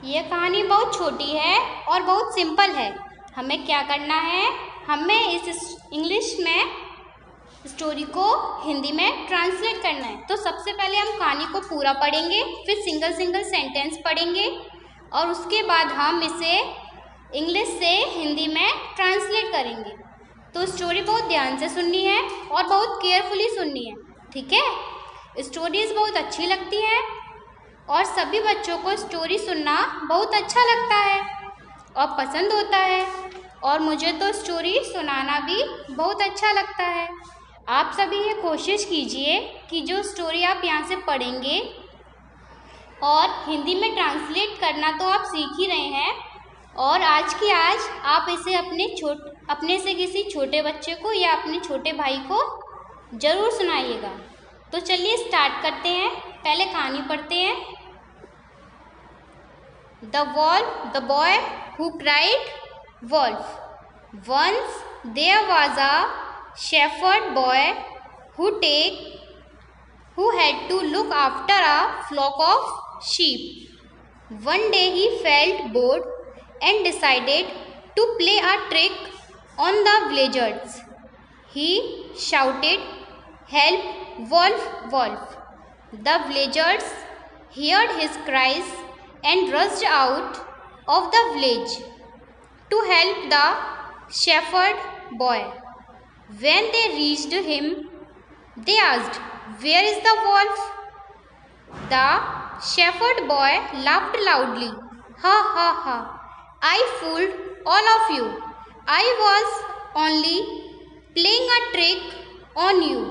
ये कहानी बहुत छोटी है और बहुत सिंपल है। हमें क्या करना है, हमें इस इंग्लिश में स्टोरी को हिंदी में ट्रांसलेट करना है। तो सबसे पहले हम कहानी को पूरा पढ़ेंगे, फिर सिंगल सिंगल सेंटेंस पढ़ेंगे और उसके बाद हम इसे इंग्लिश से हिंदी में ट्रांसलेट करेंगे। तो स्टोरी बहुत ध्यान से सुननी है और बहुत केयरफुली सुननी है, ठीक है। स्टोरीज बहुत अच्छी लगती हैं और सभी बच्चों को स्टोरी सुनना बहुत अच्छा लगता है और पसंद होता है, और मुझे तो स्टोरी सुनाना भी बहुत अच्छा लगता है। आप सभी ये कोशिश कीजिए कि जो स्टोरी आप यहाँ से पढ़ेंगे और हिंदी में ट्रांसलेट करना तो आप सीख ही रहे हैं, और आज की आज आप इसे अपने से किसी छोटे बच्चे को या अपने छोटे भाई को ज़रूर सुनाइएगा। तो चलिए स्टार्ट करते हैं, पहले कहानी पढ़ते हैं। The boy who cried wolf. Once there was a shepherd boy who had to look after a flock of sheep. One day he felt bored and decided to play a trick on the villagers. He shouted, "Help, wolf, wolf!" The villagers heard his cries and rushed out of the village to help the shepherd boy. When they reached him, they asked, "Where is the wolf?" The shepherd boy laughed loudly. "Ha ha ha! I fooled all of you. I was only playing a trick on you."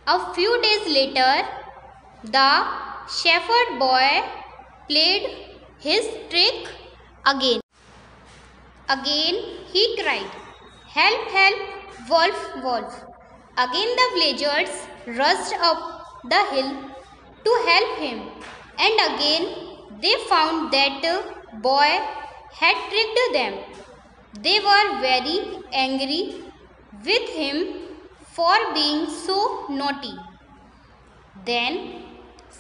A few days later, the shepherd boy played his trick again. Again he cried, "Help, help, wolf, wolf!" Again the villagers rushed up the hill to help him, and again they found that boy had tricked them. They were very angry with him for being so naughty. Then,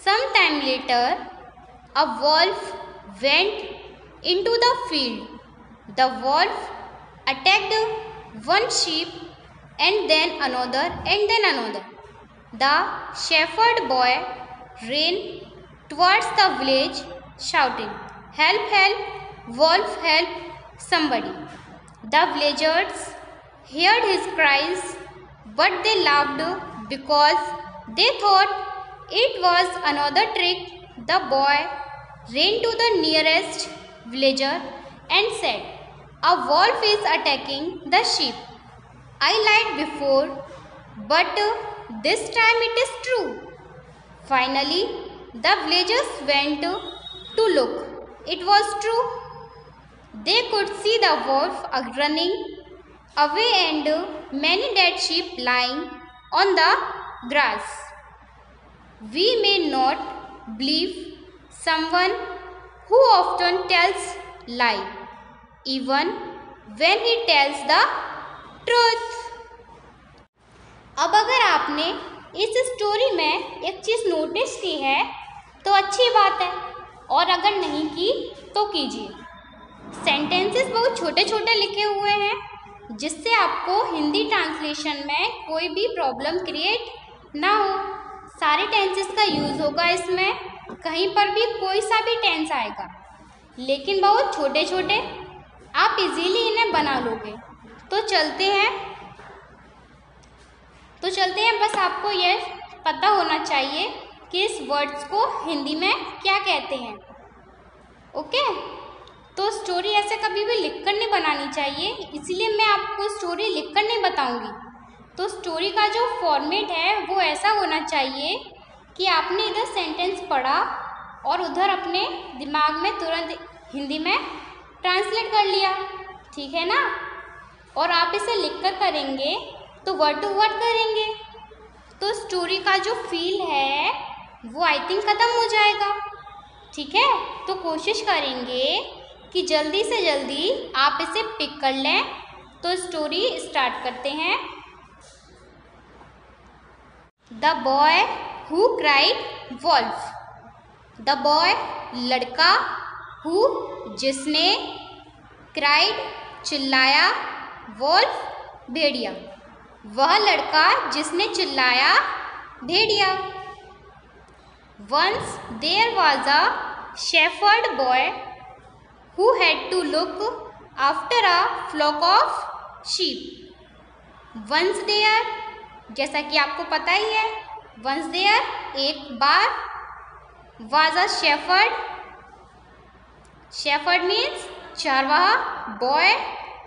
some time later, a wolf went into the field. The wolf attacked one sheep and then another and then another. The shepherd boy ran towards the village shouting, "Help, help, wolf, help somebody!" The villagers heard his cries, but they laughed because they thought it was another trick. The boy ran to the nearest villager and said, "A wolf is attacking the sheep. I lied before, but this time it is true." Finally, the villagers went to look. It was true. They could see the wolf running away and many dead sheep lying on the grass. We may not believe someone who often tells lie, even when he tells the truth. अब अगर आपने इस story में एक चीज़ notice की है तो अच्छी बात है, और अगर नहीं की तो कीजिए। सेंटेंसेस बहुत छोटे छोटे लिखे हुए हैं जिससे आपको हिंदी ट्रांसलेशन में कोई भी प्रॉब्लम क्रिएट ना हो। सारे टेंसेस का यूज़ होगा इसमें, कहीं पर भी कोई सा भी टेंस आएगा, लेकिन बहुत छोटे छोटे, आप इजीली इन्हें बना लोगे। तो चलते हैं, बस आपको यह पता होना चाहिए कि इस वर्ड्स को हिंदी में क्या कहते हैं, ओके। तो स्टोरी ऐसे कभी भी लिखकर नहीं बनानी चाहिए, इसीलिए मैं आपको स्टोरी लिखकर नहीं बताऊंगी। तो स्टोरी का जो फॉर्मेट है वो ऐसा होना चाहिए कि आपने इधर सेंटेंस पढ़ा और उधर अपने दिमाग में तुरंत हिंदी में ट्रांसलेट कर लिया, ठीक है ना। और आप इसे लिखकर करेंगे तो वर्ड टू वर्ड करेंगे तो स्टोरी का जो फील है वो आई थिंक ख़त्म हो जाएगा, ठीक है। तो कोशिश करेंगे कि जल्दी से जल्दी आप इसे पिक कर लें। तो स्टोरी स्टार्ट करते हैं। The boy who cried wolf. The boy लड़का, हु जिसने, क्राइड चिल्लाया, वॉल्फ भेड़िया, वह लड़का जिसने चिल्लाया, भेड़िया। Once there was a shepherd boy who had to look after a flock of sheep. Once there, जैसा कि आपको पता ही है, once there एक बार, was a shepherd, shepherd means चारवाहा, boy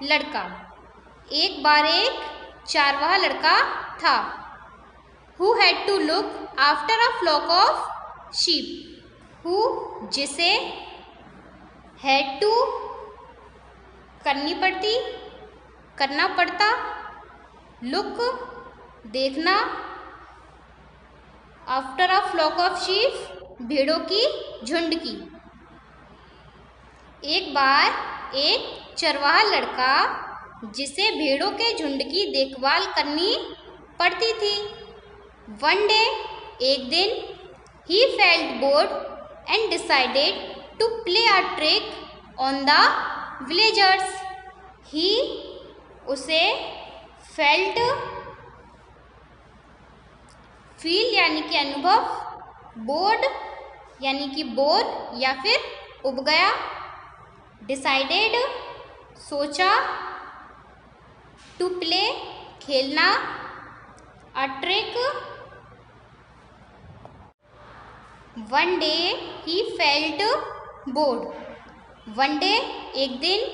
लड़का, एक बार एक चारवाहा लड़का था, who had to look after a flock of sheep, who जिसे, had to करनी पड़ती, करना पड़ता, look देखना, after a flock of sheep भेड़ों की झुंड की। एक बार एक चरवाहा लड़का जिसे भेड़ों के झुंड की देखभाल करनी पड़ती थी। One day एक दिन, he felt bored and decided to play a trick on the villagers. He उसे felt feel यानी कि अनुभव, bored यानी कि बोर या फिर उब गया, decided सोचा, to play खेलना, a trick One day he felt bored. One day एक दिन,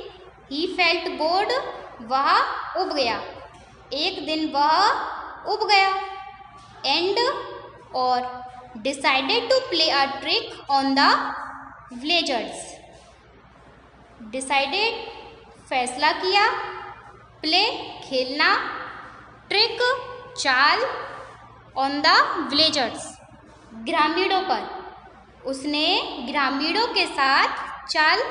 he felt bored वह उब गया, एक दिन वह उब गया, and और decided to play a trick on the villagers. Decided फैसला किया, play खेलना, trick चाल, on the villagers ग्रामीणों पर, उसने ग्रामीणों के साथ चाल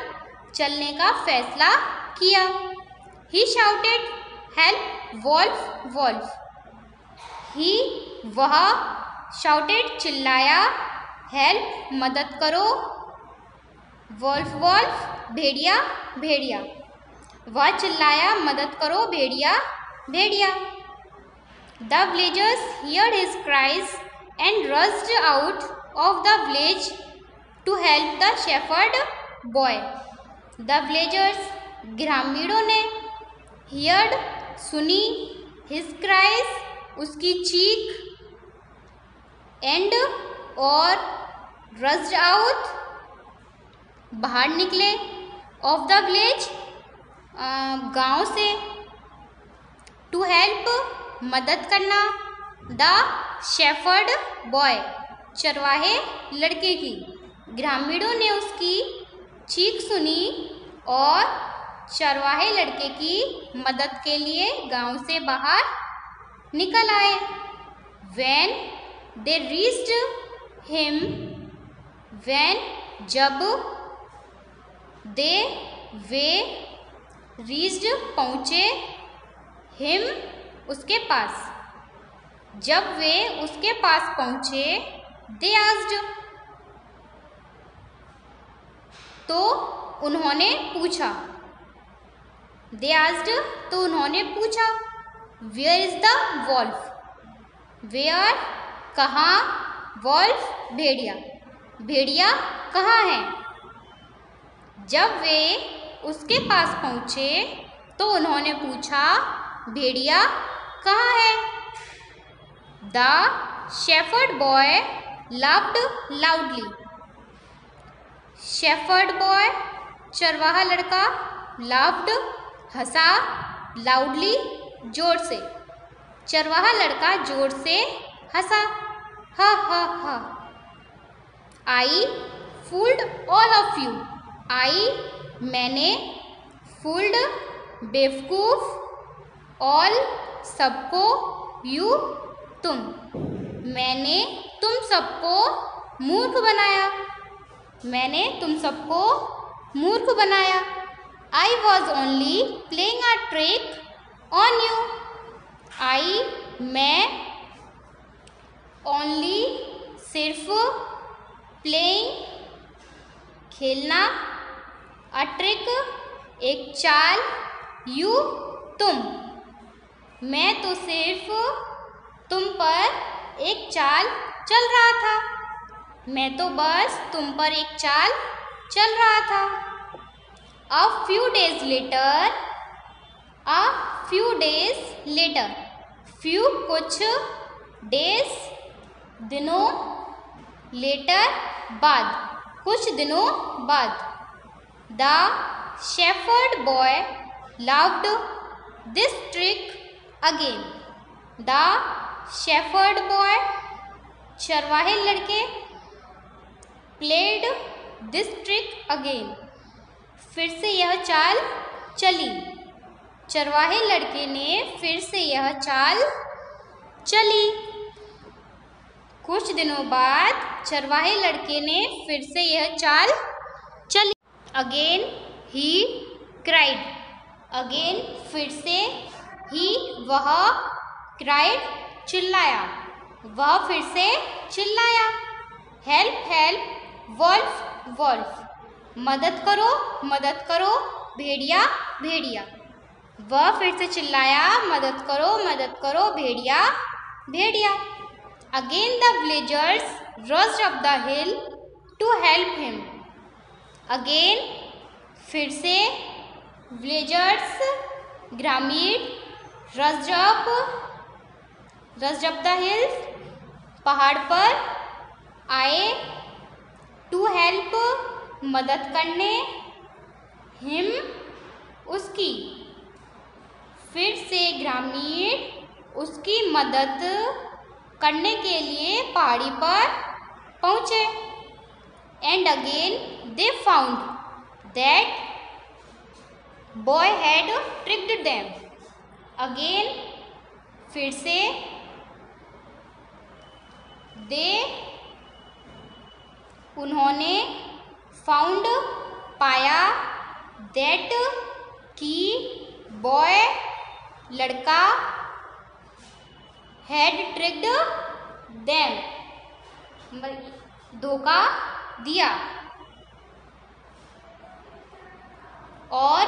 चलने का फैसला किया। He shouted, "Help, wolf, wolf." He वह, shouted चिल्लाया, help मदद करो, wolf wolf भेड़िया भेड़िया, वह चिल्लाया मदद करो भेड़िया भेड़िया। The villagers heard his cries and rushed out of the village to help the shepherd boy. The villagers ग्रामीणों ने, heard सुनी, his cries उसकी चीख, and और rushed out बाहर निकले, of the village गांव से, to help मदद करना, the shepherd boy चरवाहे लड़के की। ग्रामीणों ने उसकी चीख सुनी और चरवाहे लड़के की मदद के लिए गांव से बाहर निकल आए। When they reached him, when जब, they वे reached पहुँचे, him उसके पास, जब वे उसके पास पहुँचे, they asked तो उन्होंने पूछा, they asked तो उन्होंने पूछा, where is the wolf, where कहाँ, wolf भेड़िया, भेड़िया कहाँ है। जब वे उसके पास पहुँचे तो उन्होंने पूछा, भेड़िया कहाँ है। The shepherd boy laughed loudly. Shepherd boy चरवाहा लड़का, laughed हंसा, loudly जोर से, चरवाहा लड़का जोर से हंसा, हा हा हा। I fooled all of you. I मैंने, fooled बेवकूफ, all सबको, you तुम, मैंने तुम सबको मूर्ख बनाया, मैंने तुम सबको मूर्ख बनाया। I was only playing a trick on you. I मैं, only सिर्फ, playing खेलना, अ ट्रिक एक चाल, यू तुम, मैं तो सिर्फ तुम पर एक चाल चल रहा था, मैं तो बस तुम पर एक चाल चल रहा था। A few days later, a few days later, few कुछ, days दिनों, later बाद कुछ दिनों बाद, the shepherd boy loved this trick again. The shepherd boy चरवाहे लड़के played this trick again. फिर से यह चाल चली, चरवाहे लड़के ने फिर से यह चाल चली। कुछ दिनों बाद चरवाहे लड़के ने फिर से यह चाल चली। अगेन ही क्राइड, अगेन फिर से, ही वह, क्राइड चिल्लाया, वह फिर से चिल्लाया। हेल्प हेल्प वॉल्फ वॉल्फ, मदद करो भेड़िया भेड़िया, वह फिर से चिल्लाया मदद करो भेड़िया भेड़िया। Again the villagers rushed up the hill to help him, again फिर से विलेजर्स ग्रामीण रस्ड अप द हिल्स पहाड़ पर आए, टू हेल्प मदद करने, हिम उसकी, फिर से ग्रामीण उसकी मदद करने के लिए पहाड़ी पर पहुँचे। And again they found that boy had tricked them, again फिर से, दे उन्होंने, फाउंड पाया, दैट की, बॉय लड़का, हैड ट्रिक्ड देम धोखा दिया। और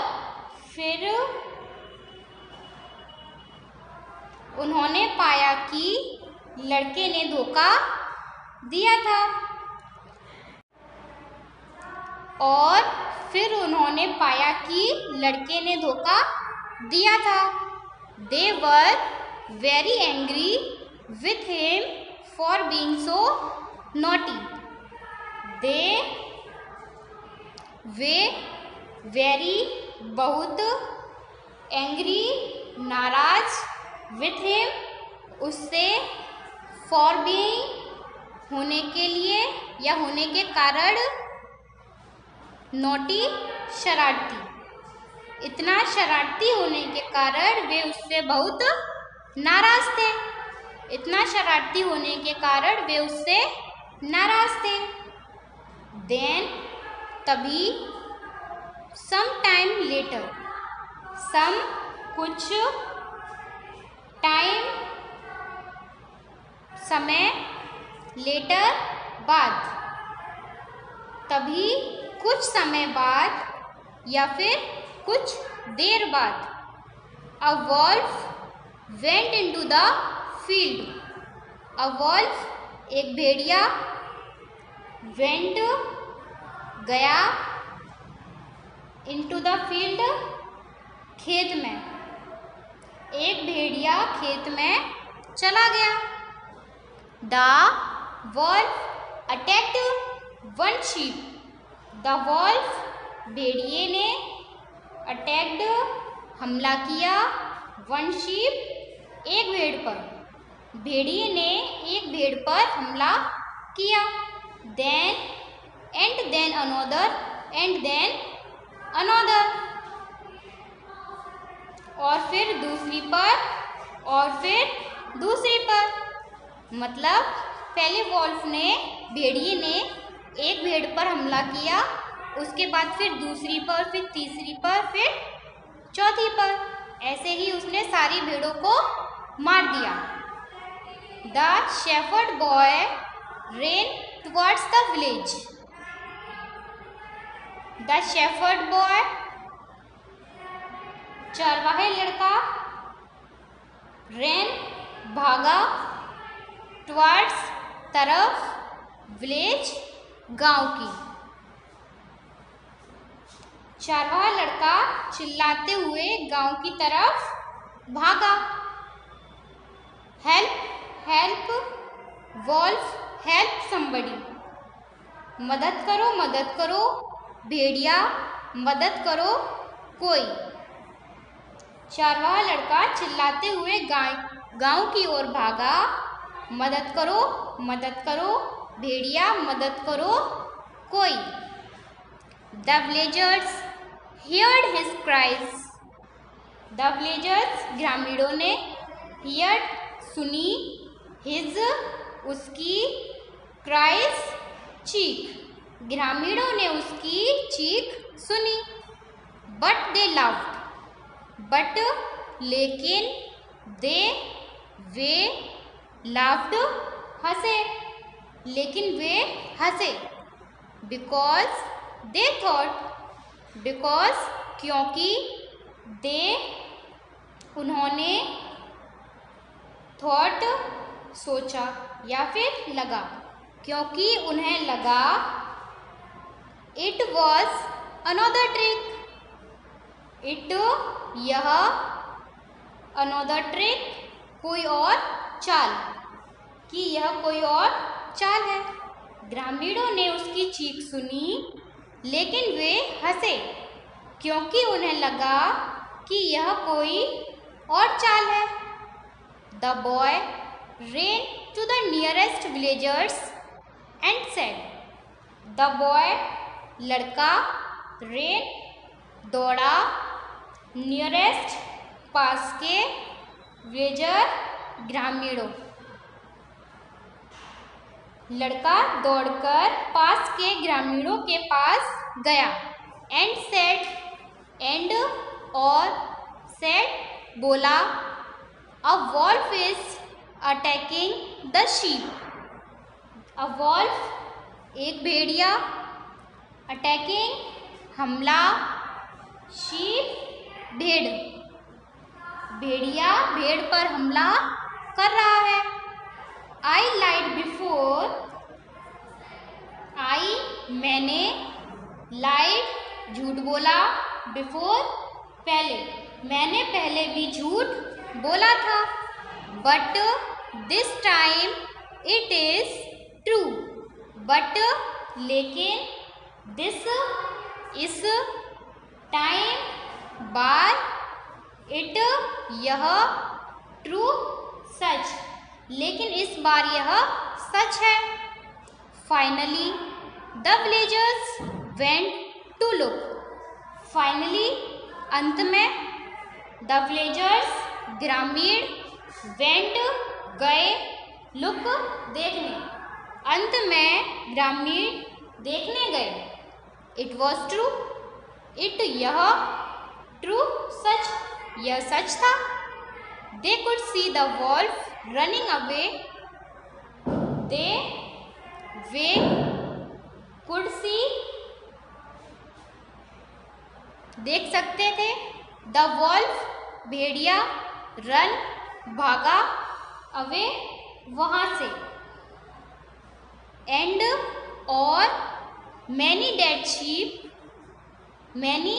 फिर उन्होंने पाया कि लड़के ने धोखा दिया था, और फिर उन्होंने पाया कि लड़के ने धोखा दिया था। They were very angry with him for being so naughty. Way very बहुत, angry नाराज, with him उससे, for being होने के लिए या होने के कारण, नोटी शरारती, इतना शरारती होने के कारण वे उससे बहुत नाराज थे, इतना शरारती होने के कारण वे उससे नाराज थे। देन तभी, सम टाइम लेटर, सम कुछ, टाइम समय, लेटर बाद, तभी कुछ समय बाद या फिर कुछ देर बाद, a wolf went into the field, a wolf एक भेड़िया, वेंट गया, इनटू द फील्ड खेत में, एक भेड़िया खेत में चला गया। The wolf attacked one sheep, the wolf भेड़िए ने, अटैक्ड हमला किया, वन शीप एक भेड़ पर, भेड़िए ने एक भेड़ पर हमला किया। Then and then another, and then another, और फिर दूसरी पर, और फिर दूसरी पर, मतलब पहले वॉल्फ ने, भेड़िए ने एक भेड़ पर हमला किया, उसके बाद फिर दूसरी पर, फिर तीसरी पर, फिर चौथी पर, ऐसे ही उसने सारी भेड़ों को मार दिया। The shepherd boy ran towards the village. The shepherd boy, चरवाहे लड़का, रैन भागा, टुवर्ड्स तरफ, विलेज गांव की। चरवाहा लड़का चिल्लाते हुए गांव की तरफ भागा। Help help wolf help somebody, मदद करो भेड़िया मदद करो कोई। चरवाहा लड़का चिल्लाते हुए गांव की ओर भागा। मदद करो भेड़िया मदद करो कोई। The villagers heard his cries, the villagers ग्रामीणों ने heard सुनी, his उसकी, cries चीख, ग्रामीणों ने उसकी चीख सुनी। but they laughed, but लेकिन, they वे, laughed हंसे, लेकिन वे हंसे। because they thought, because क्योंकि, they उन्होंने, thought सोचा या फिर लगा, क्योंकि उन्हें लगा, it was another trick, it यह, another trick कोई और चाल, कि यह कोई और चाल है। ग्रामीणों ने उसकी चीख सुनी लेकिन वे हंसे क्योंकि उन्हें लगा कि यह कोई और चाल है। The boy ran to the nearest villagers and said, the boy लड़का, ran दौड़ा, nearest पास के, villager ग्रामीणों। लड़का दौड़कर पास के ग्रामीणों के पास गया। एंड सेड, एंड और, सेड बोला, a wolf is attacking the sheep, a wolf एक भेड़िया, अटैकिंग हमला, शीप भेड़, भेड़िया भेड़ पर हमला कर रहा है। I lied before, I मैंने, lied झूठ बोला, before पहले, मैंने पहले भी झूठ बोला था। But this time it is true, but लेकिन, this इस, time बार, it यह, true सच, लेकिन इस बार यह सच है। Finally the villagers went to look, finally अंत में, द विलेजर्स ग्रामीण, वेंट गए, लुक देखने, अंत में ग्रामीण देखने गए। इट वॉज ट्रू, इट यह, ट्रू सच, यह सच था। They could see the wolf running away, they वे could see देख सकते थे, the wolf भेड़िया, run भागा, away वहां से, and और many dead sheep, many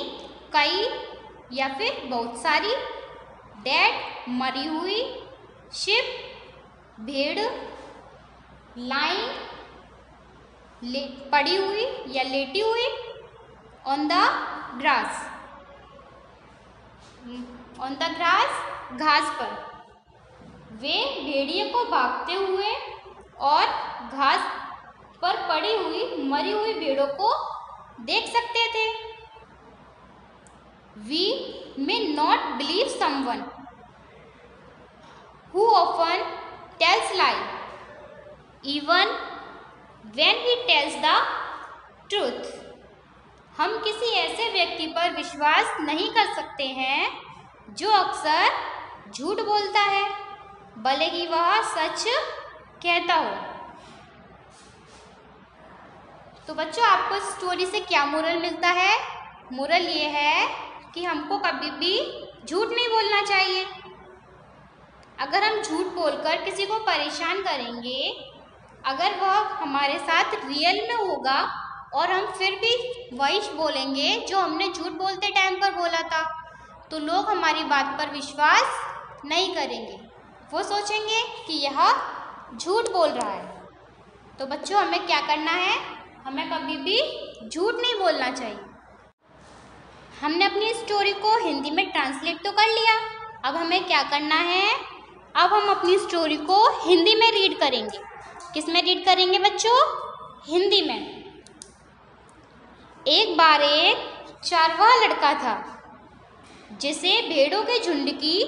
कई या फिर बहुत सारी, dead मरी हुई, शिप भेड़, लाइन पड़ी हुई या लेटी हुई, on the grass, on the grass घास पर। वे भेड़िए को भागते हुए और घास पर पड़ी हुई मरी हुई भेड़ों को देख सकते थे। We may not believe someone who often tells lie, even when he tells the truth, हम किसी ऐसे व्यक्ति पर विश्वास नहीं कर सकते हैं जो अक्सर झूठ बोलता है भले ही वह सच कहता हो। तो बच्चों, आपको इस स्टोरी से क्या मोरल मिलता है? मोरल ये है कि हमको कभी भी झूठ नहीं बोलना चाहिए। अगर हम झूठ बोलकर किसी को परेशान करेंगे, अगर वह हमारे साथ रियल में होगा और हम फिर भी वही बोलेंगे जो हमने झूठ बोलते टाइम पर बोला था, तो लोग हमारी बात पर विश्वास नहीं करेंगे। वो सोचेंगे कि यह झूठ बोल रहा है। तो बच्चों, हमें क्या करना है? हमें कभी भी झूठ नहीं बोलना चाहिए। हमने अपनी स्टोरी को हिंदी में ट्रांसलेट तो कर लिया। अब हमें क्या करना है? अब हम अपनी स्टोरी को हिंदी में रीड करेंगे। किस में रीड करेंगे बच्चों? हिंदी में। एक बार एक चरवाहा लड़का था जिसे भेड़ों के झुंड की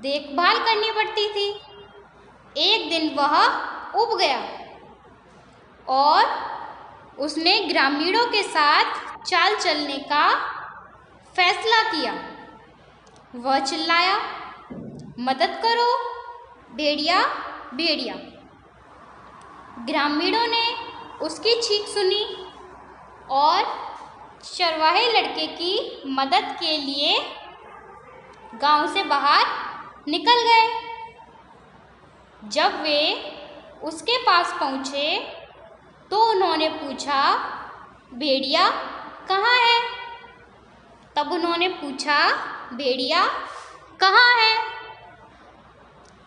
देखभाल करनी पड़ती थी। एक दिन वह ऊब गया और उसने ग्रामीणों के साथ चाल चलने का फैसला किया। वह चिल्लाया, मदद करो भेड़िया भेड़िया। ग्रामीणों ने उसकी चीख सुनी और चरवाहे लड़के की मदद के लिए गांव से बाहर निकल गए। जब वे उसके पास पहुँचे तो उन्होंने पूछा, भेड़िया कहाँ है? तब उन्होंने पूछा, भेड़िया कहाँ है?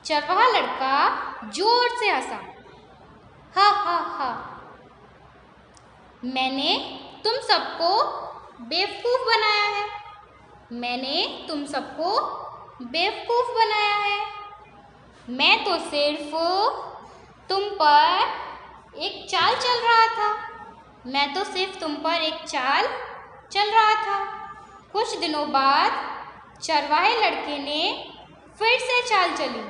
चरवाहा लड़का जोर से हंसा, हा हा हा, मैंने तुम सबको बेवकूफ़ बनाया है। मैंने तुम सबको बेवकूफ़ बनाया है। मैं तो सिर्फ तुम पर एक चाल चल रहा था। मैं तो सिर्फ तुम पर एक चाल चल रहा था। कुछ दिनों बाद चरवाहे लड़के ने फिर से चाल चली।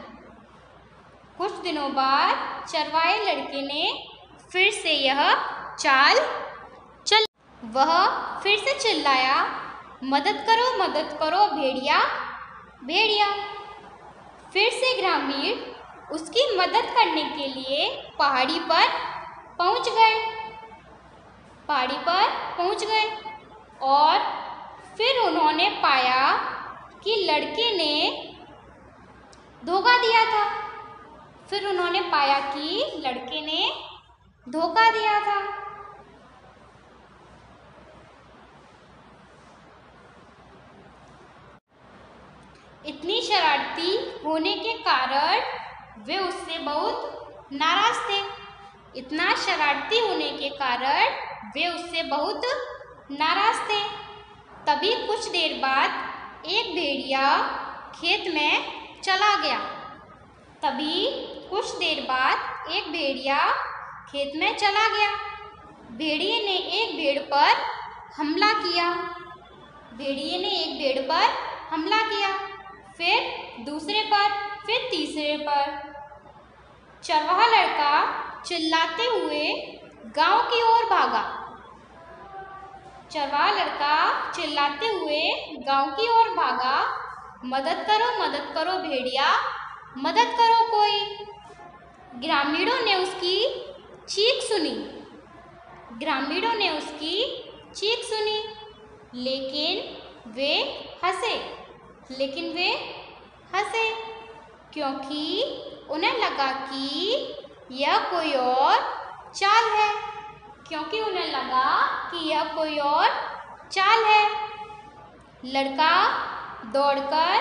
कुछ दिनों बाद चरवाहे लड़के ने फिर से यह चाल चल। वह फिर से चिल्लाया, मदद करो भेड़िया भेड़िया। फिर से ग्रामीण उसकी मदद करने के लिए पहाड़ी पर पहुंच गए और फिर उन्होंने पाया कि लड़के ने धोखा दिया था। इतनी शरारती होने के कारण वे उससे बहुत नाराज थे। तभी कुछ देर बाद एक भेड़िया खेत में चला गया। भेड़िए ने एक भेड़ पर हमला किया, फिर दूसरे पर, फिर तीसरे पर। चरवाहा लड़का चिल्लाते हुए गांव की ओर भागा। मदद करो भेड़िया, मदद करो कोई। ग्रामीणों ने उसकी चीख सुनी, लेकिन वे हंसे क्योंकि उन्हें लगा कि यह कोई और चाल है। लड़का दौड़कर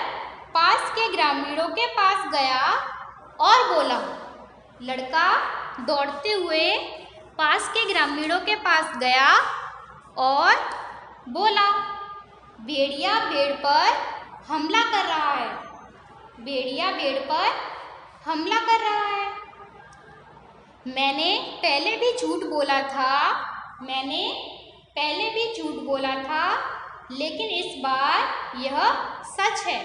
पास के ग्रामीणों के पास गया और बोला, भेड़िया भेड़ पर हमला कर रहा है। मैंने पहले भी झूठ बोला था, लेकिन इस बार यह सच है।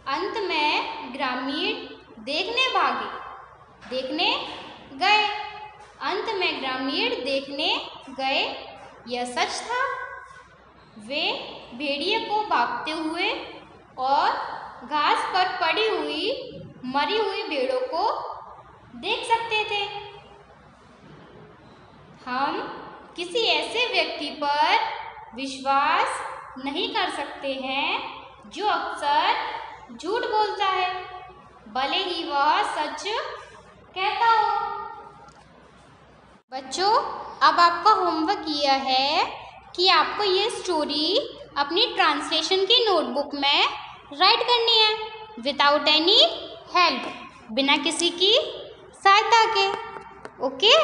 अंत में ग्रामीण देखने गए। यह सच था। वे भेड़िए को भागते हुए और घास पर पड़ी हुई मरी हुई भेड़ों को देख सकते थे। हम किसी ऐसे व्यक्ति पर विश्वास नहीं कर सकते हैं जो अक्सर झूठ बोलता है, भले ही वह सच कहता हो। बच्चों, अब आपका होमवर्क यह है कि आपको ये स्टोरी अपनी ट्रांसलेशन की नोटबुक में राइट करनी है, विदाउट एनी हेल्प, बिना किसी की सहायता के। ओके।